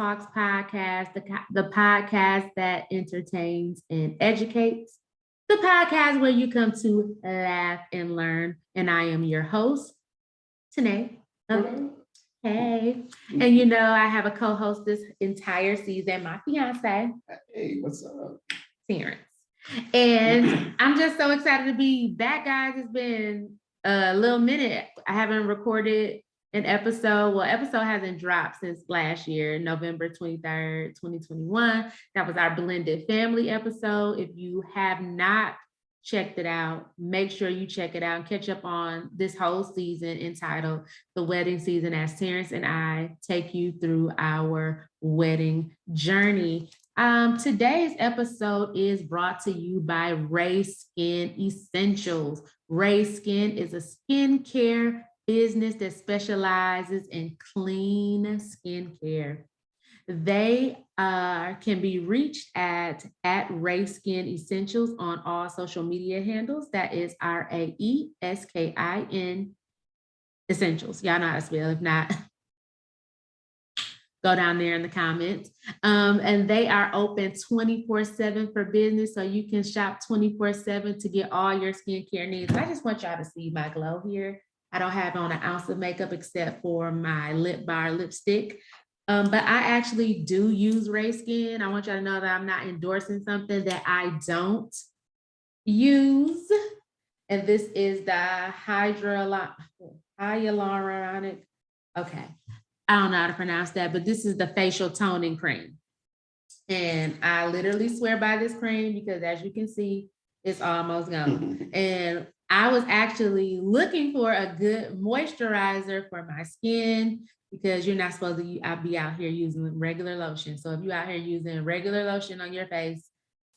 Talks podcast, the podcast that entertains and educates, the podcast where you come to laugh and learn. And I am your host, Tynee. Hey. And you know, I have a co-host this entire season, my fiancé. Hey, what's up? Terence. And I'm just so excited to be back, guys. It's been a little minute. I haven't recorded an episode. Well, episode hasn't dropped since last year, November 23rd, 2021. That was our blended family episode. If you have not checked it out, make sure you check it out and catch up on this whole season entitled The Wedding Season, as Terence and I take you through our wedding journey. Today's episode is brought to you by RAESKIN Essentials. RAESKIN is a skincare business that specializes in clean skincare. They can be reached at RAESKIN Essentials on all social media handles. That is RAESKIN Essentials. Y'all know how to spell. If not, go down there in the comments. And they are open 24/7 for business. So you can shop 24/7 to get all your skincare needs. I just want y'all to see my glow here. I don't have on an ounce of makeup except for my lip bar lipstick. But I actually do use RAESKIN. I want y'all to know that I'm not endorsing something that I don't use. And this is the hyaluronic. Okay. I don't know how to pronounce that, but this is the facial toning cream. And I literally swear by this cream because as you can see, it's almost gone. And I was actually looking for a good moisturizer for my skin because you're not supposed to be out here using regular lotion. So if you're out here using regular lotion on your face,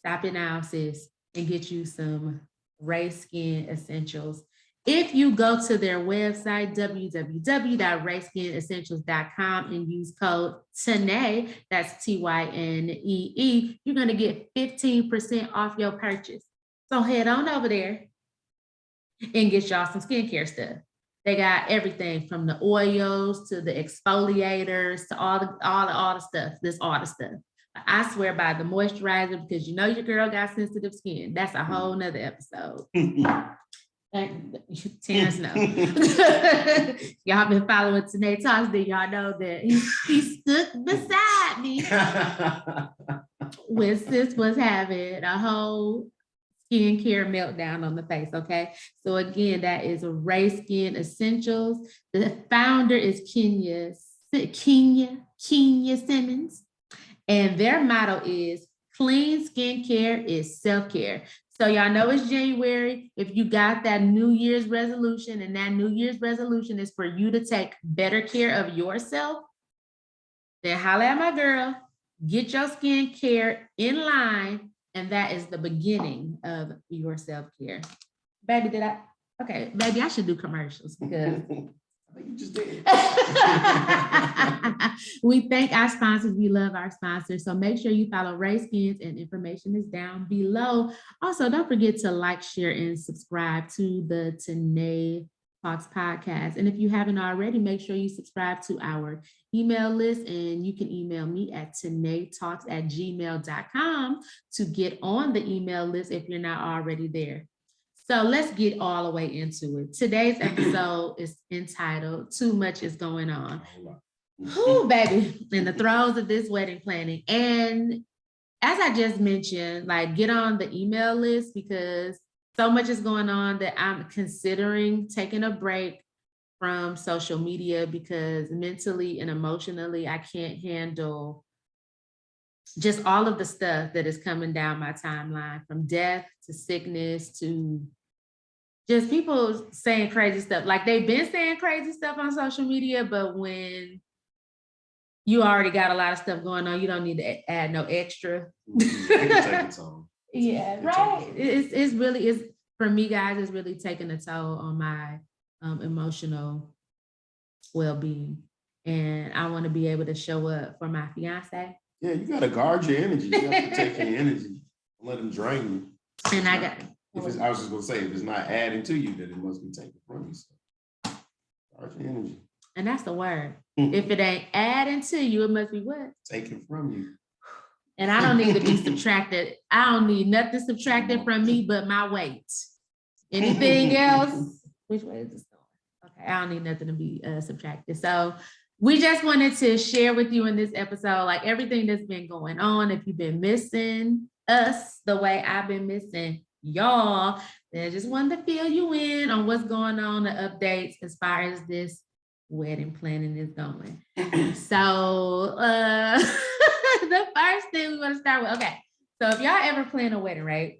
stop it now, sis, and get you some RAESKIN Essentials. If you go to their website, www.raeskinessentials.com, and use code Tynee, that's TYNEE, you're going to get 15% off your purchase. So head on over there and get y'all some skincare stuff. They got everything from the oils to the exfoliators to all the stuff. There's all the stuff. I swear by the moisturizer because you know your girl got sensitive skin. That's a whole nother episode. Terence knows. Y'all been following Tynee Talks, then y'all know that he stood beside me when sis was having a whole skincare meltdown on the face, okay? So again, that is RAESKIN Essentials. The founder is Kenya Simmons, and their motto is clean skincare is self-care. So y'all know it's January. If you got that New Year's resolution, and that New Year's resolution is for you to take better care of yourself, then holla at my girl, get your skincare in line, and that is the beginning of your self-care. Baby, okay, baby, I should do commercials because you just did. We thank our sponsors. We love our sponsors. So make sure you follow RAESKIN, and information is down below. Also, don't forget to like, share, and subscribe to the Tynee Talks podcast. And if you haven't already, make sure you subscribe to our email list, and you can email me at tyneetalks@gmail.com to get on the email list if you're not already there. So let's get all the way into it. Today's episode is entitled Too Much is Going On. Whoo, baby, in the throes of this wedding planning. And as I just mentioned, like, get on the email list because so much is going on that I'm considering taking a break from social media because mentally and emotionally, I can't handle just all of the stuff that is coming down my timeline, from death to sickness to just people saying crazy stuff. Like, they've been saying crazy stuff on social media, but when you already got a lot of stuff going on, you don't need to add no extra. Yeah, right. It's really, for me, guys, it's really taking a toll on my emotional well-being. And I want to be able to show up for my fiance. Yeah, you got to guard your energy. You have to protect your energy. Don't let them drain you. And I was just going to say, if it's not adding to you, then it must be taken from you. So guard your energy. And that's the word. If it ain't adding to you, it must be what? Taken from you. And I don't need to be subtracted. I don't need nothing subtracted from me but my weight. Anything else? Which way is this going? Okay, I don't need nothing to be subtracted. So we just wanted to share with you in this episode, like everything that's been going on. If you've been missing us the way I've been missing y'all, then I just wanted to fill you in on what's going on, the updates as far as this wedding planning is going. So the first thing we want to start with, okay, so if y'all ever plan a wedding, right?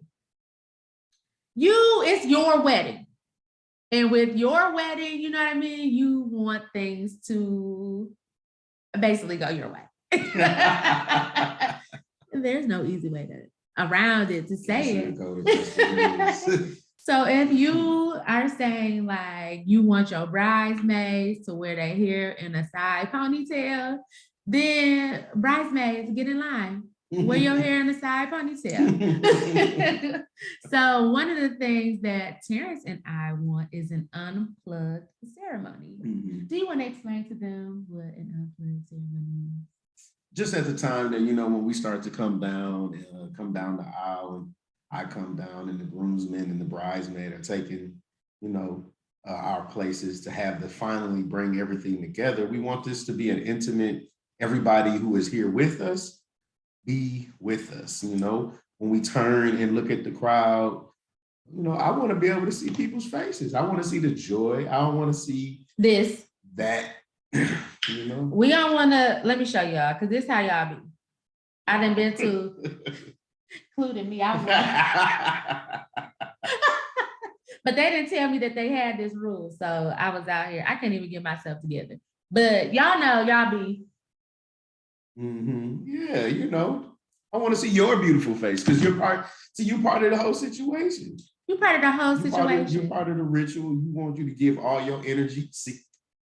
It's your wedding. And with your wedding, you know what I mean? You want things to basically go your way. There's no easy way around it to say it. So if you are saying like you want your bridesmaids to wear their hair in a side ponytail, then bridesmaids, get in line. Wear your hair in a side ponytail. So one of the things that Terence and I want is an unplugged ceremony. Do you want to explain to them what an unplugged ceremony is? Just at the time that, you know, when we start to come down the aisle, and I come down and the groomsmen and the bridesmaid are taking, you know, our places to have to finally bring everything together. We want this to be an intimate, everybody who is here with us, be with us, you know, when we turn and look at the crowd, you know, I want to be able to see people's faces. I want to see the joy. I don't want to see that, you know. We don't want to, let me show y'all, because this is how y'all be. I done been to, including me, but they didn't tell me that they had this rule. So I was out here. I can't even get myself together. But y'all know, y'all be. Yeah, you know, I want to see your beautiful face because you're part of the whole situation. You're part of the whole situation. You're part of the ritual. We want you to give all your energy,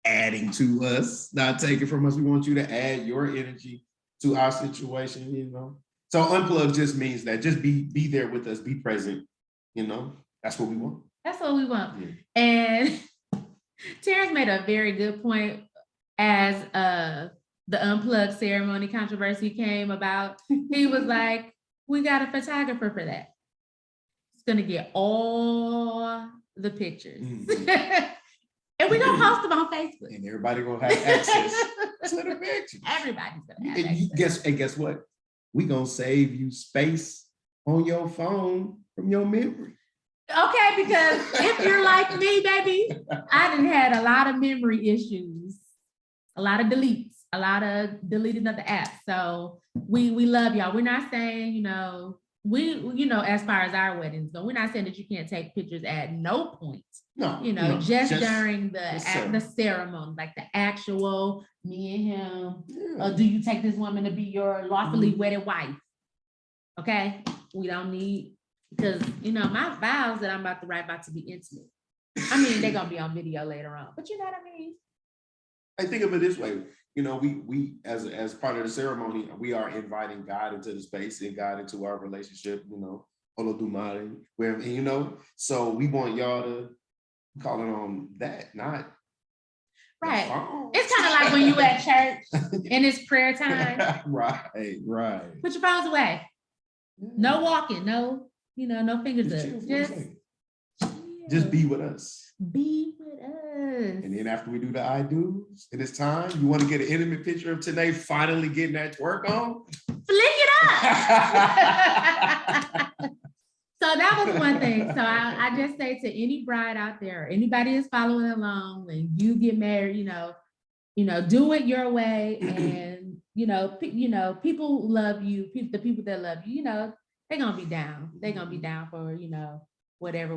adding to us, not taking from us. We want you to add your energy to our situation, you know. So unplug just means that just be there with us, be present, you know. That's what we want. That's what we want. Yeah. And Terence made a very good point as the unplugged ceremony controversy came about. He was like, we got a photographer for that. It's gonna get all the pictures. And we're gonna post them on Facebook. And everybody gonna have access to the pictures. Everybody's gonna have access. Guess what? We gonna save you space on your phone from your memory. Okay, because if you're like me, baby, I done had a lot of memory issues, a lot of deletes, a lot of deleting of the apps. So we love y'all. We're not saying, you know, as far as our weddings go, we're not saying that you can't take pictures at no point. No, you know, just during the ceremony, like the actual me and him. Yeah. Do you take this woman to be your lawfully wedded wife? Okay, we don't need, because you know my vows that I'm about to write about to be intimate. I mean, they're gonna be on video later on, but you know what I mean. I think of it this way. You know, we as part of the ceremony, we are inviting God into the space and God into our relationship, you know, where, you know, so we want y'all to call it on that, not right. It's kind of like when you at church and it's prayer time. Right. Put your phones away. No walking, no, you know, no fingers up. Just be with us. Be with us. And then after we do the I do's, and it's time, you want to get an intimate picture of Tynee finally getting that twerk on? Flick it up. So that was one thing. So I just say to any bride out there, anybody is following along, when you get married, you know, do it your way. And, you know, people love you, the people that love you, you know, they're going to be down. They're going to be down for, you know, whatever.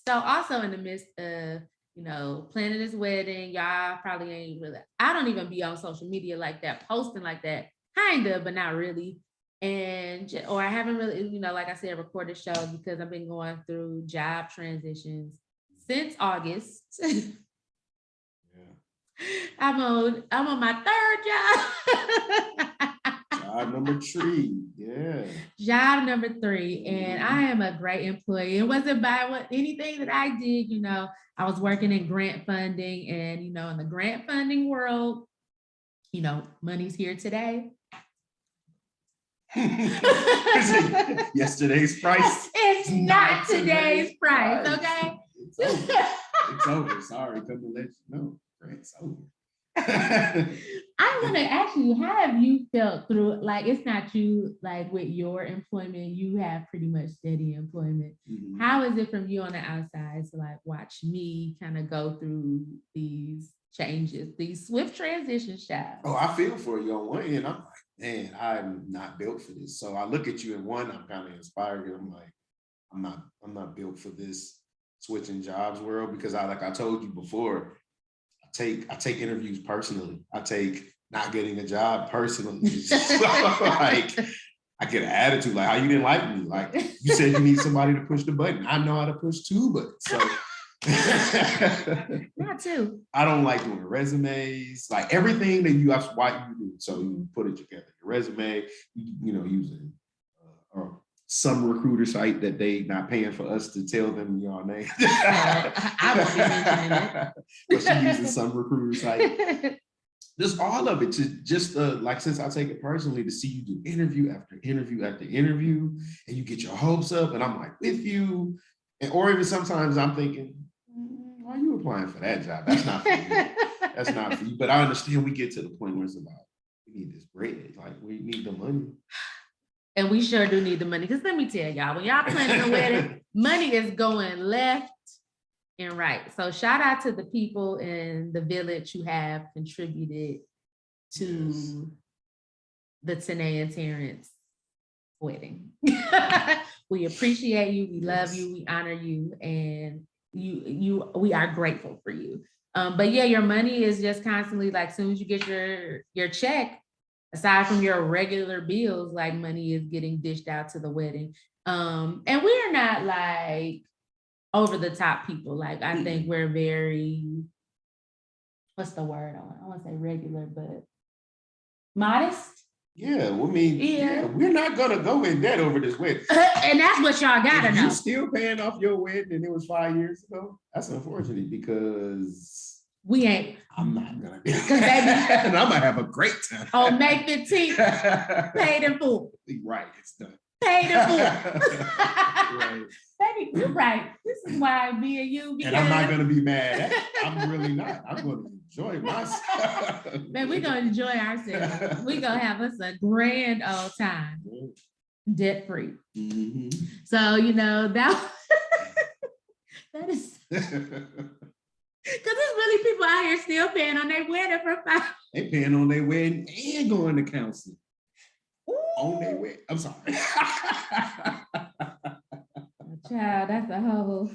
So also in the midst of, you know, planning this wedding, y'all probably ain't really, I don't even be on social media like that, posting like that, kind of, but not really. Or I haven't really, you know, like I said, recorded shows because I've been going through job transitions since August. Yeah. I'm on my third job. Job number 3. Yeah. Job number 3. And I am a great employee. It wasn't by anything that I did, I was working in grant funding, and, in the grant funding world, money's here today. Yesterday's price. It's not today's price, okay? It's over. Sorry, couldn't let you know. Grant's over. I want to ask you, how have you felt through, like, it's not you, like with your employment, you have pretty much steady employment. Mhm. How is it from you on the outside to like watch me kind of go through these changes, these swift transitions, child? Oh, I feel for you on one end. I'm like, man, I'm not built for this. So I look at you in one, I'm kind of inspired, and I'm like, I'm not built for this switching jobs world, because like I told you before, I take interviews personally. I take not getting a job personally. So, like, I get an attitude like, how you didn't like me? Like, you said you need somebody to push the button. I know how to push 2 buttons. So Not too. I don't like doing resumes, like everything that that's why you do. So you put it together. Your resume, using some recruiter site that they not paying for us to tell them your name. I would be mentioning it. But she uses some recruiter site. Just all of it, just like, since I take it personally, to see you do interview after interview after interview, and you get your hopes up, and I'm like with you, or even sometimes I'm thinking, why are you applying for that job? That's not for you. That's not for you. But I understand we get to the point where it's about, we need this bread, like we need the money. And we sure do need the money, because let me tell y'all, when y'all planning a wedding, money is going left and right. So shout out to the people in the village who have contributed to the Tynee and Terence wedding. We appreciate you, we love you, we honor you, and we are grateful for you. But yeah, your money is just constantly, like, as soon as you get your check, aside from your regular bills, like, money is getting dished out to the wedding. And we are not like over the top people. Like, I think we're very, what's the word? I want to say regular, but modest. Yeah, well, I mean, yeah, we're not gonna go in debt over this wedding. And that's what y'all gotta know. You still paying off your wedding, and it was 5 years ago? That's unfortunate, because we ain't. I'm not gonna do that. And I'm gonna have a great time. On May 15th, paid in full. Right, it's done. Paid in full. Right. Baby, you're right. This is why me and you. And I'm not gonna be mad at it. I'm really not. I'm gonna enjoy myself. Man, we're gonna enjoy ourselves. We're gonna have us a grand old time, debt free. Mm-hmm. So that is. Because there's really people out here still paying on their wedding for 5. They paying on their wedding and going to counseling. Ooh. On their wedding. I'm sorry. Child, that's a whole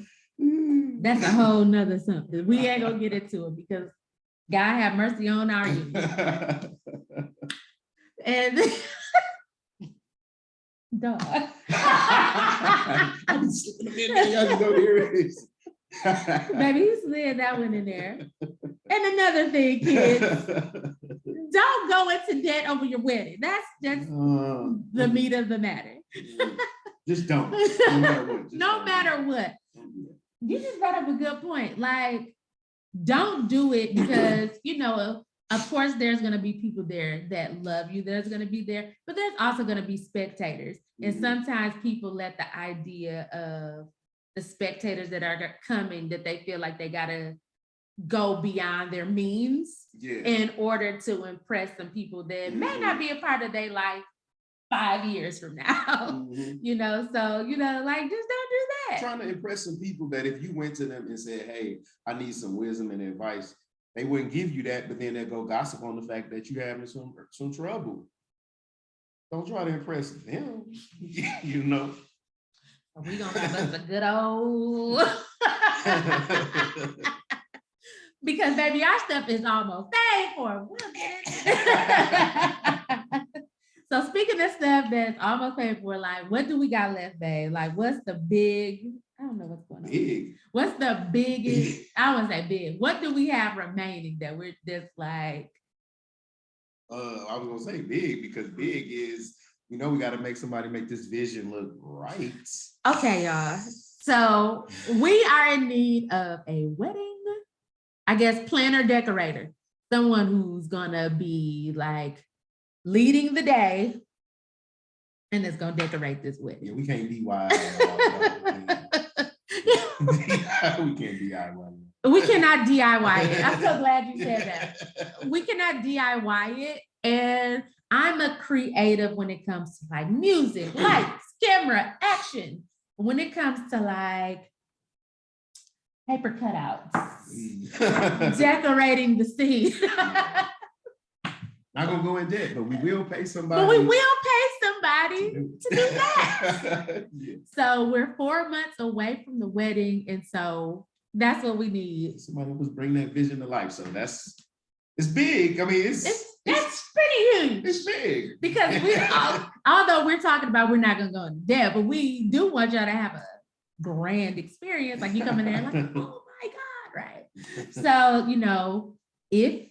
nother something. We ain't gonna get into it, because God have mercy on our youth. And dog. I'm slipping them in there. Y'all know here it is. Baby, he slid that one in there. And another thing, kids, don't go into debt over your wedding. That's just the meat of the matter. Just don't. No matter what. No matter what. You just brought up a good point. Like, don't do it because, of course, there's going to be people there that love you. There's going to be there, but there's also going to be spectators. And sometimes people let the idea of the spectators that are coming, that they feel like they got to go beyond their means in order to impress some people that may not be a part of their life 5 years from now. So, like, just don't do that. Trying to impress some people that if you went to them and said, hey, I need some wisdom and advice, they wouldn't give you that, but then they'll go gossip on the fact that you're having some trouble. Don't try to impress them, We're going to have us a good old... Because, baby, our stuff is almost paid for. We'll get it. So speaking of stuff that's almost paid for, like, what do we got left, babe? Like, what's the big, I don't know what's going on. Big. What's the biggest, I wouldn't say big. What do we have remaining that we're just like, I was gonna say big because big is, we got to make somebody make this vision look right. Okay, y'all. So we are in need of a wedding, I guess, planner decorator, someone who's gonna be like leading the day and is gonna decorate this wedding. Yeah, we can't DIY. We can't DIY. We cannot DIY it. I'm so glad you said that. We cannot DIY it. And I'm a creative when it comes to like music, lights, camera, action. When it comes to like paper cutouts, decorating the scene. Not gonna go in debt, but we will pay somebody. But we will pay somebody to do that. Yeah. So we're 4 months away from the wedding. And so that's what we need. Somebody was bringing that vision to life. So it's big. I mean, it's pretty huge. It's big. Because although we're talking about we're not gonna go into debt, but we do want y'all to have a grand experience. Like you come in there like, oh my God, right? So, if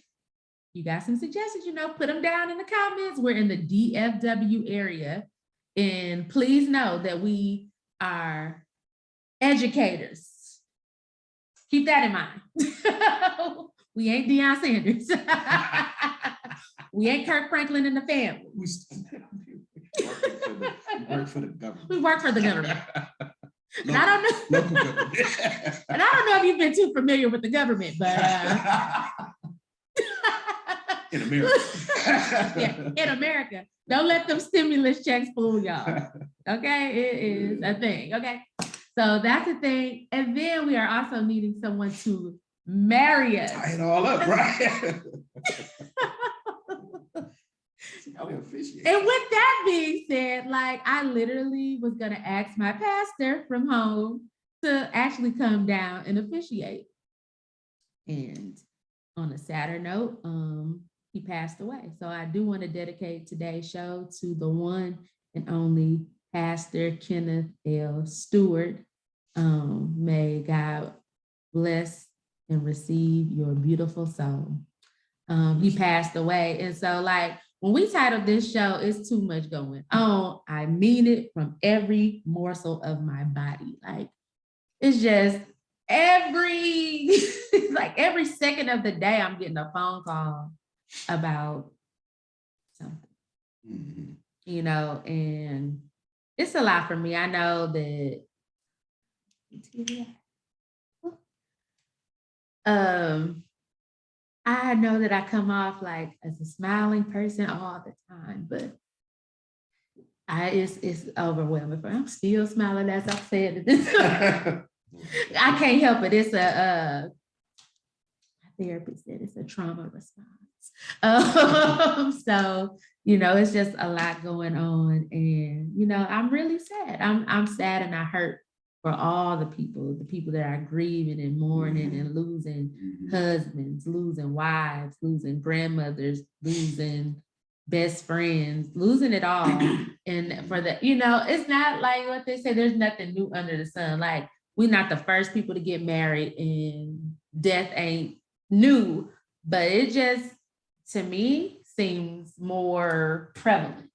you got some suggestions, put them down in the comments. We're in the DFW area. And please know that we are educators. Keep that in mind. We ain't Deion Sanders. We ain't Kirk Franklin in the family. We work for the government. We work for the government. And I don't know. Local government. And I don't know if you've been too familiar with the government, but in America. Yeah, in America. Don't let them stimulus checks fool y'all. Okay, it is a thing. Okay, so that's a thing. And then we are also needing someone to marry us. Tie it all up, right? And with that being said, like I literally was gonna ask my pastor from home to actually come down and officiate. And on a sadder note, he passed away. So I do want to dedicate today's show to the one and only Pastor Kenneth L. Stewart. May God bless and receive your beautiful soul. He passed away. And so like, when we titled this show, it's too much going on. I mean it from every morsel of my body. Like, it's just every second of the day, I'm getting a phone call about something, and it's a lot for me. I know that, I know that I come off like as a smiling person all the time, but it's overwhelming. But I'm still smiling as I said this. I can't help it. It's my therapist said it's a trauma response. So it's just a lot going on, and I'm really sad. I'm sad and I hurt for all the people that are grieving and mourning and losing husbands, losing wives, losing grandmothers, losing best friends, losing it all. And for the, it's not like what they say, there's nothing new under the sun. Like, we're not the first people to get married and death ain't new, but it just, to me, seems more prevalent.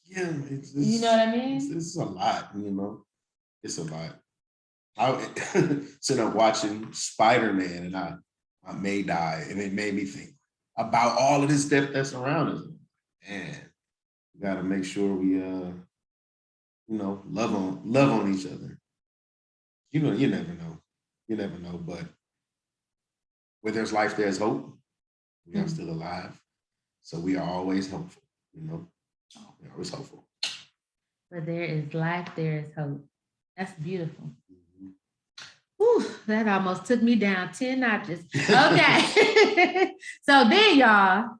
Yeah, you know what I mean? It's a lot, It's a lot. I sit up watching Spider-Man and I may die, and it made me think about all of this stuff that's around us. And we gotta make sure we love on each other. You never know. You never know, but where there's life, there's hope. We are still alive. So we are always hopeful, We're always hopeful. Where there is life, there is hope. That's beautiful. Whew, that almost took me down 10 notches. Okay. So then, y'all,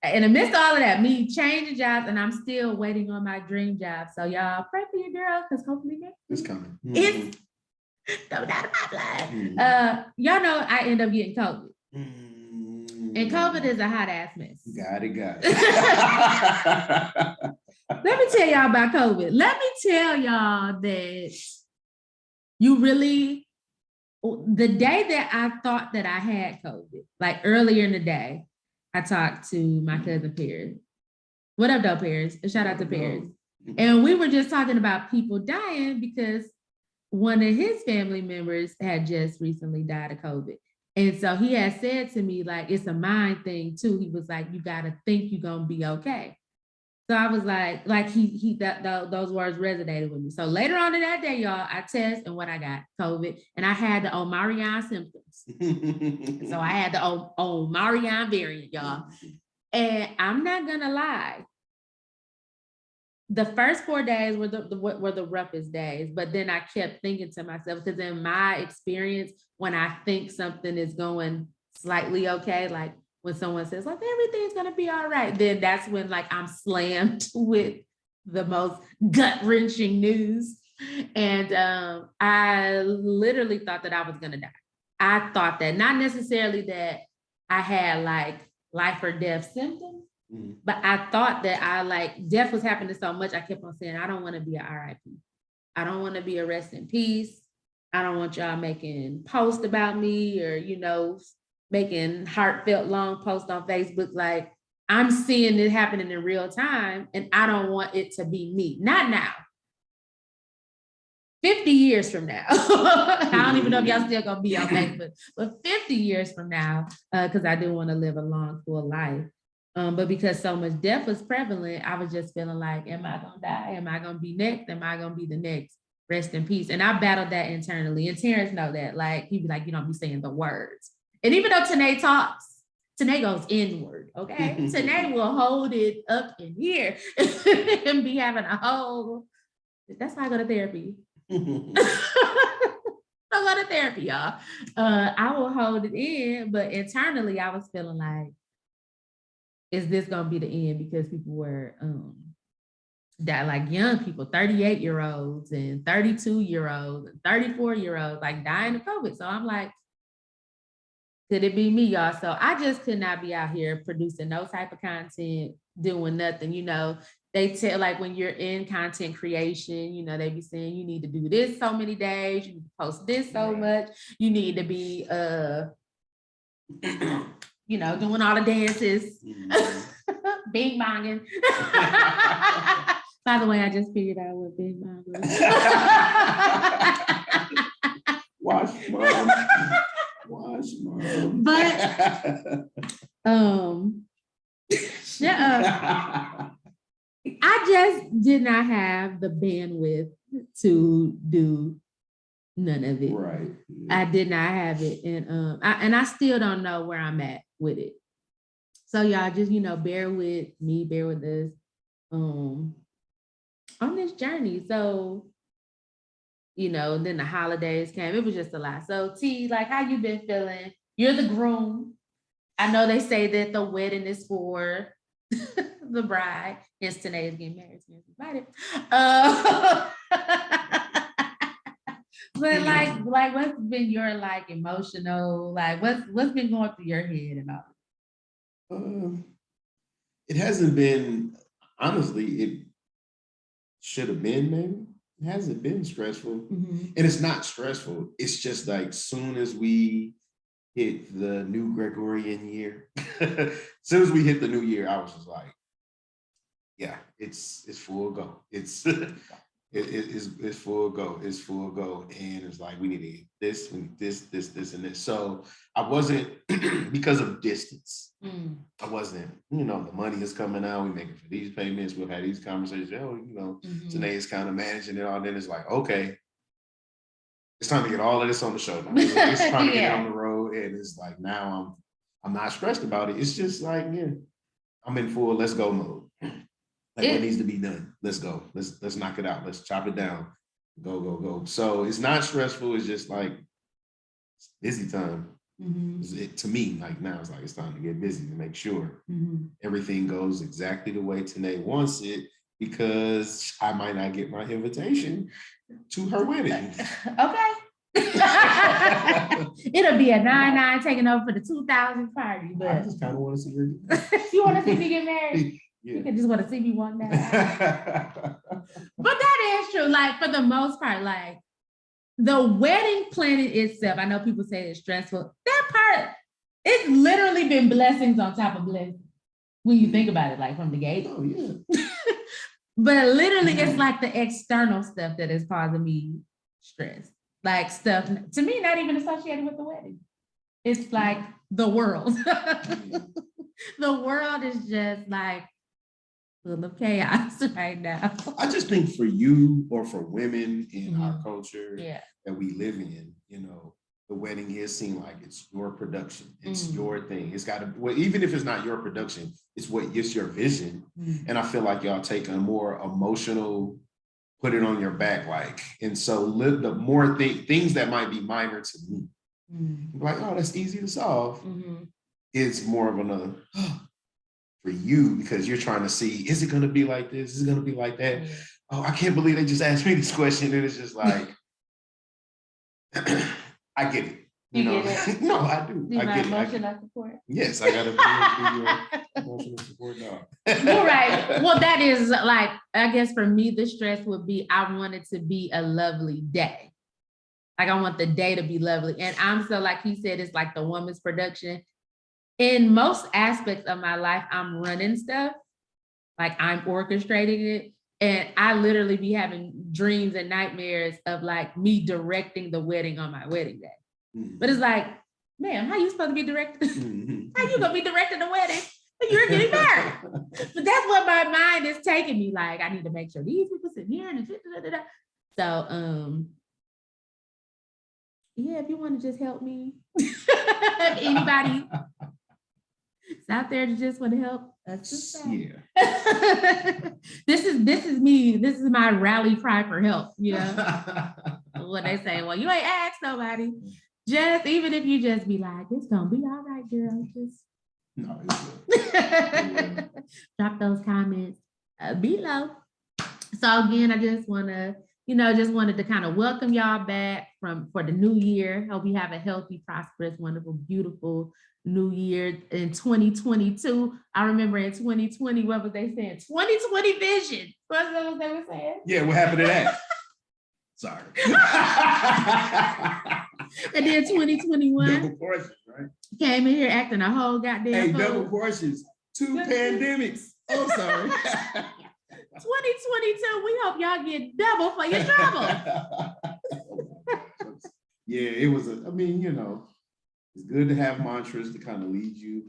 in the midst of all of that, me changing jobs, and I'm still waiting on my dream job. So y'all pray for your girl, because hopefully it's coming. It's no doubt about that. Y'all know I end up getting COVID. And COVID is a hot ass mess. Got it. Let me tell y'all about COVID. Let me tell y'all that the day that I thought that I had COVID, like earlier in the day, I talked to my cousin Paris. What up, though, Paris? A shout out to Paris. And we were just talking about people dying because one of his family members had just recently died of COVID. And so he had said to me, like, it's a mind thing too. He was like, you got to think you're going to be okay. So I was like those words resonated with me. So later on in that day, y'all, I test and what I got, COVID, and I had the Omarion symptoms. So I had the Omarion variant, y'all. And I'm not gonna lie, the first 4 days were the roughest days, but then I kept thinking to myself, because in my experience, when I think something is going slightly okay, like when someone says like everything's gonna be all right, then that's when like I'm slammed with the most gut-wrenching news. And I literally thought that I was gonna die. I thought that, not necessarily that I had like life or death symptoms, but I thought that death was happening so much, I kept on saying, I don't want to be an RIP. I don't want to be a rest in peace. I don't want y'all making posts about me or, making heartfelt long posts on Facebook. Like, I'm seeing it happening in real time and I don't want it to be me. Not now. 50 years from now. I don't even know if y'all still gonna be on Facebook, but 50 years from now, because I do want to live a long, full life. But because so much death was prevalent, I was just feeling like, am I gonna die? Am I gonna be next? Am I gonna be the next? Rest in peace. And I battled that internally. And Terence know that. Like, he'd be like, you don't be saying the words. And even though Tynee talks, Tynee goes inward, okay? Tynee will hold it up in here and be having a whole, that's why I go to therapy. I go to therapy, y'all. I will hold it in, but internally I was feeling like, is this gonna be the end? Because people were that like young people, 38-year-olds and 32-year-olds and 34-year-olds, like dying of COVID. So I'm like, could it be me, y'all? So I just could not be out here producing no type of content, doing nothing. They tell, like, when you're in content creation, they be saying you need to do this so many days, you need to post this so much, you need to be doing all the dances, bing bonging. By the way, I just figured out what bing bong was. Wash, mom. Wash, mom. But shut up. I just did not have the bandwidth to do none of it. Right. I did not have it. And I still don't know where I'm at with it. So y'all just, bear with me, bear with us on this journey. So, then the holidays came. It was just a lot. So T, like, how you been feeling? You're the groom. I know they say that the wedding is for the bride. Yes, Tynee is getting married. But like, what's been your like emotional, like what's been going through your head and all? It hasn't been, honestly, it should have been, maybe. It hasn't been stressful. And it's not stressful. It's just like, soon as we hit the new Gregorian year, as soon as we hit the new year, I was just like, yeah, it's full go. It's full go. It's full go. And it's like, we need this, we need this, and this. So I wasn't, because of distance, I wasn't, the money is coming out, we making for these payments, we've had these conversations, Tynee is kind of managing it all. Then it's like, okay, it's time to get all of this on the show now. It's time to get on the road. And it's like, now I'm not stressed about it. It's just like, yeah, I'm in full let's go mode. Like, what needs to be done? Let's go. Let's knock it out. Let's chop it down. Go. So it's not stressful. It's just like, it's busy time. To me, like, now it's like, it's time to get busy to make sure everything goes exactly the way Tynee wants it, because I might not get my invitation to her wedding. Okay. It'll be a 9-9 taking over for the 2000 party, but I just kind of want to see her. You want to see me get married? Yeah. You can just want to see me one day. But that is true. Like, for the most part, like, the wedding planning itself, I know people say it's stressful. That part, It's literally been blessings on top of blessings when you think about it, like from the gate. Oh, yeah. But literally, it's like the external stuff that is causing me stress. Like stuff, to me, not even associated with the wedding. It's like the world. The world is just like full of chaos right now. I just think for you or for women in our culture Yeah. that we live in, you know, the wedding is seen like it's your production. It's your thing. It's got to, well, even if it's not your production, it's your vision. And I feel like y'all take a more emotional, put it on your back, like, and so the more things that might be minor to me, like, oh, that's easy to solve. It's more of another for you because you're trying to see, is it going to be like this? Is it going to be like that? Oh, I can't believe they just asked me this question. And it's just like, I get it. You know, get it? No, I do. I get it. Emotional support. Yes, I gotta be your emotional support dog. You're right. Well, that is like, I guess for me, the stress would be I want it to be a lovely day. Like I want the day to be lovely. And I'm so, like he said, it's like the woman's production. In most aspects of my life, I'm running stuff, like I'm orchestrating it. And I literally be having dreams and nightmares of like me directing the wedding on my wedding day. But it's like, ma'am, how you supposed to be directing? How you gonna be directing the wedding? You're getting married. But that's what my mind is taking me. Like, I need to make sure these people sit here and so yeah, if you want to just help me, anybody out there to just want to help, that's just yeah. This is me. This is my rally cry for help, you know. When they say, well, you ain't asked nobody. Just even if you just be like, it's gonna be all right, girl. Just no, it's drop those comments below. So again, I just wanna, just wanted to kind of welcome y'all back for the new year. Hope you have a healthy, prosperous, wonderful, beautiful new year in 2022. I remember in 2020, what was they saying? 2020 vision. What's what they were saying? Yeah, what happened to that? Sorry. And then 2021 double portions, right? Came in here acting a whole goddamn fool. Double portions, 2 pandemics. Oh, sorry. 2022, we hope y'all get double for your trouble. Yeah, it was it's good to have mantras to kind of lead you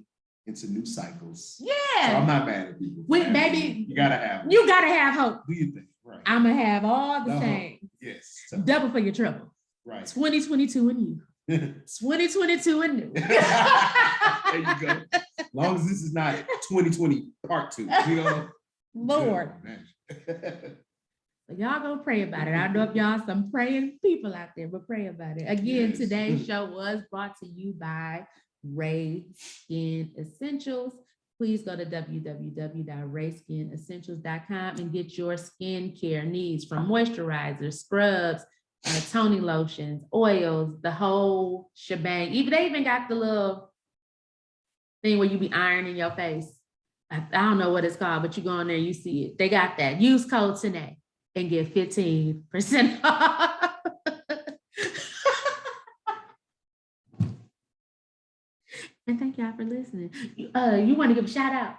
into new cycles. Yeah. So I'm not mad at people. Baby, you gotta have hope. You gotta have hope. Do you think? Right. I'm gonna have all the same. Yes. Double for your trouble. Right. 2022 and you. 2022 and new. There you go. As long as this is not 2020 part 2, Lord. Y'all gonna pray about it. I know if y'all some praying people out there, but pray about it. Again, today's show was brought to you by RAESKIN Essentials. Please go to www.raeskinessentials.com and get your skincare needs from moisturizers, scrubs, toning lotions, oils, the whole shebang. They even got the little thing where you be ironing your face. I don't know what it's called, but you go on there, you see it. They got that. Use code Tynee and get 15% off. And thank y'all for listening. You want to give a shout out?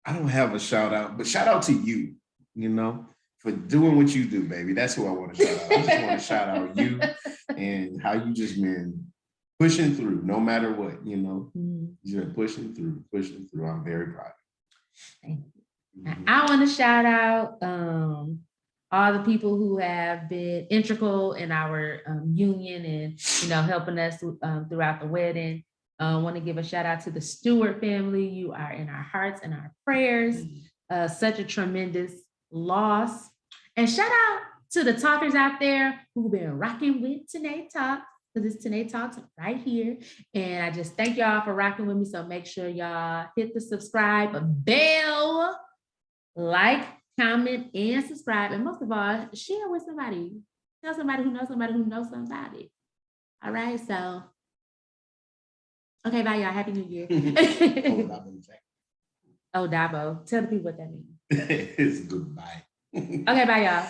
I don't have a shout out, but shout out to you, for doing what you do, baby. That's who I want to shout out. I just want to shout out you and how you just been pushing through no matter what, You've been pushing through. I'm very proud. Thank you. I want to shout out all the people who have been integral in our union and, helping us throughout the wedding. I want to give a shout out to the Stewart family. You are in our hearts and our prayers. Such a tremendous loss. And shout out to the talkers out there who've been rocking with Tynee Talks, because it's Tynee Talks right here. And I just thank y'all for rocking with me. So make sure y'all hit the subscribe bell, like, comment, and subscribe. And most of all, share with somebody. Tell somebody who knows somebody who knows somebody. All right, so. Okay, bye, y'all. Happy New Year. Oh, Dabo. Tell the people what that means. It's goodbye. Okay, bye, y'all.